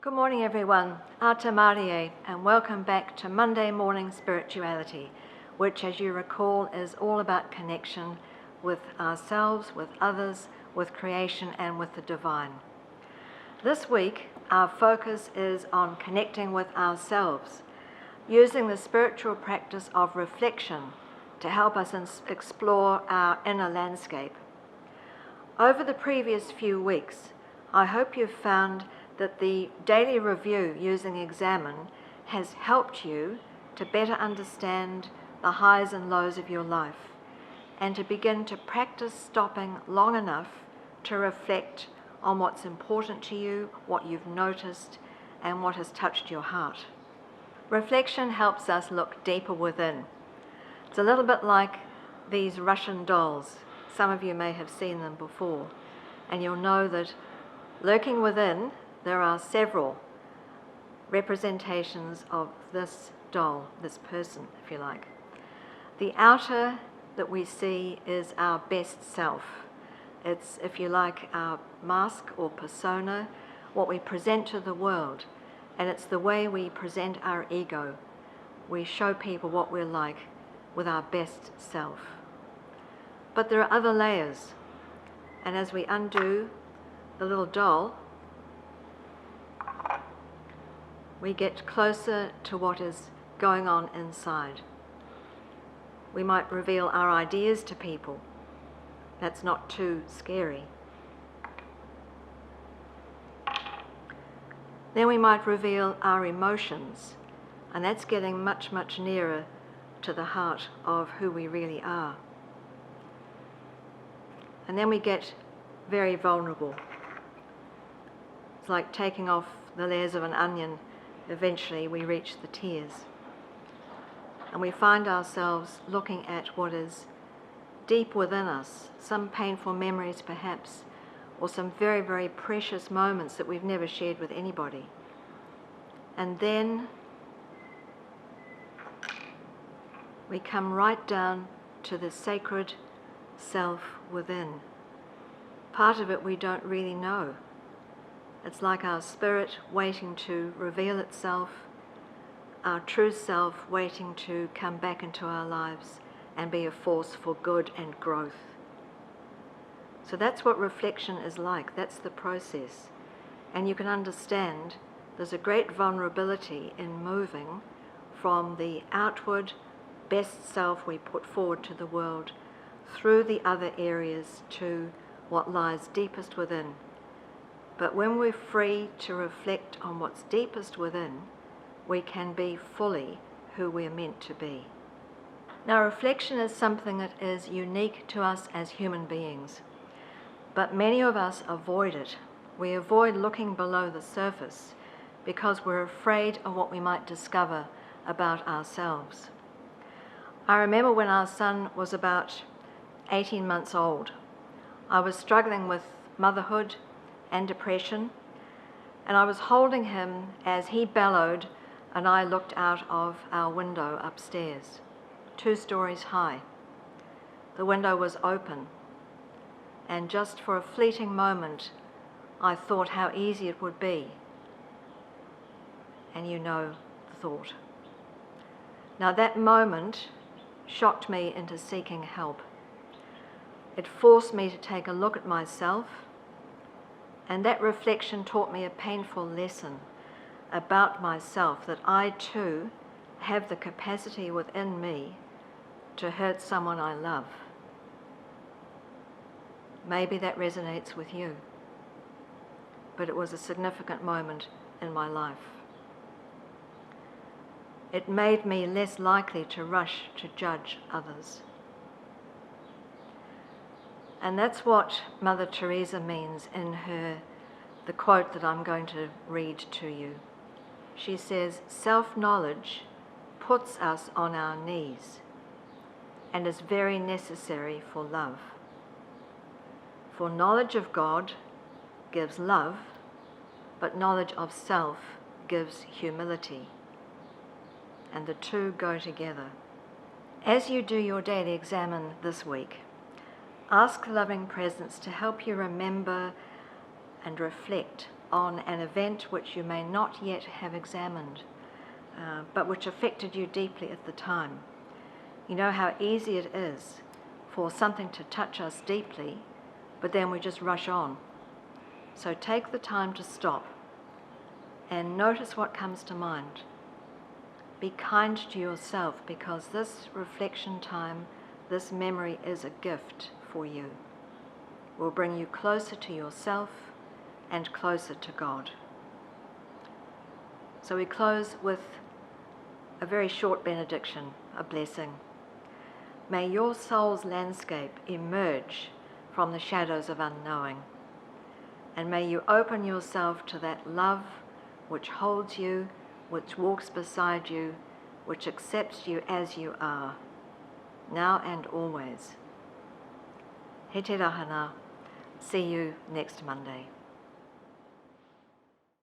Good morning, everyone. Ata Marie, and welcome back to Monday Morning Spirituality, which, as you recall, is all about connection with ourselves, with others, with creation, and with the divine. This week, our focus is on connecting with ourselves, using the spiritual practice of reflection to help us explore our inner landscape. Over the previous few weeks, I hope you've found that the daily review using Examine has helped you to better understand the highs and lows of your life and to begin to practice stopping long enough to reflect on what's important to you, what you've noticed, and what has touched your heart. Reflection helps us look deeper within. It's a little bit like these Russian dolls. Some of you may have seen them before, and you'll know that lurking within there are several representations of this doll, this person, if you like. The outer that we see is our best self. It's, if you like, our mask or persona, what we present to the world, and it's the way we present our ego. We show people what we're like with our best self. But there are other layers, and as we undo the little doll, we get closer to what is going on inside. We might reveal our ideas to people. That's not too scary. Then we might reveal our emotions, and that's getting much, much nearer to the heart of who we really are. And then we get very vulnerable. It's like taking off the layers of an onion. Eventually we reach the tears, and we find ourselves looking at what is deep within us, some painful memories perhaps, or some very, very precious moments that we've never shared with anybody. And then we come right down to the sacred self within. Part of it we don't really know. It's like our spirit waiting to reveal itself, our true self waiting to come back into our lives and be a force for good and growth. So that's what reflection is like. That's the process. And you can understand there's a great vulnerability in moving from the outward best self we put forward to the world through the other areas to what lies deepest within. But when we're free to reflect on what's deepest within, we can be fully who we're meant to be. Now, reflection is something that is unique to us as human beings, but many of us avoid it. We avoid looking below the surface because we're afraid of what we might discover about ourselves. I remember when our son was about 18 months old. I was struggling with motherhood and depression, and I was holding him as he bellowed and I looked out of our window upstairs, 2 stories high. The window was open, and just for a fleeting moment I thought how easy it would be, and you know the thought. Now that moment shocked me into seeking help. It forced me to take a look at myself, and that reflection taught me a painful lesson about myself, that I too have the capacity within me to hurt someone I love. Maybe that resonates with you, but it was a significant moment in my life. It made me less likely to rush to judge others. And that's what Mother Teresa means in the quote that I'm going to read to you. She says, "Self-knowledge puts us on our knees and is very necessary for love. For knowledge of God gives love, but knowledge of self gives humility. And the two go together." As you do your daily examine this week, ask loving presence to help you remember and reflect on an event which you may not yet have examined, but which affected you deeply at the time. You know how easy it is for something to touch us deeply, but then we just rush on. So take the time to stop and notice what comes to mind. Be kind to yourself, because this reflection time, this memory is a gift for you. It will bring you closer to yourself and closer to God. So we close with a very short benediction, a blessing. May your soul's landscape emerge from the shadows of unknowing, and may you open yourself to that love which holds you, which walks beside you, which accepts you as you are, now and always. He te rahana. See you next Monday.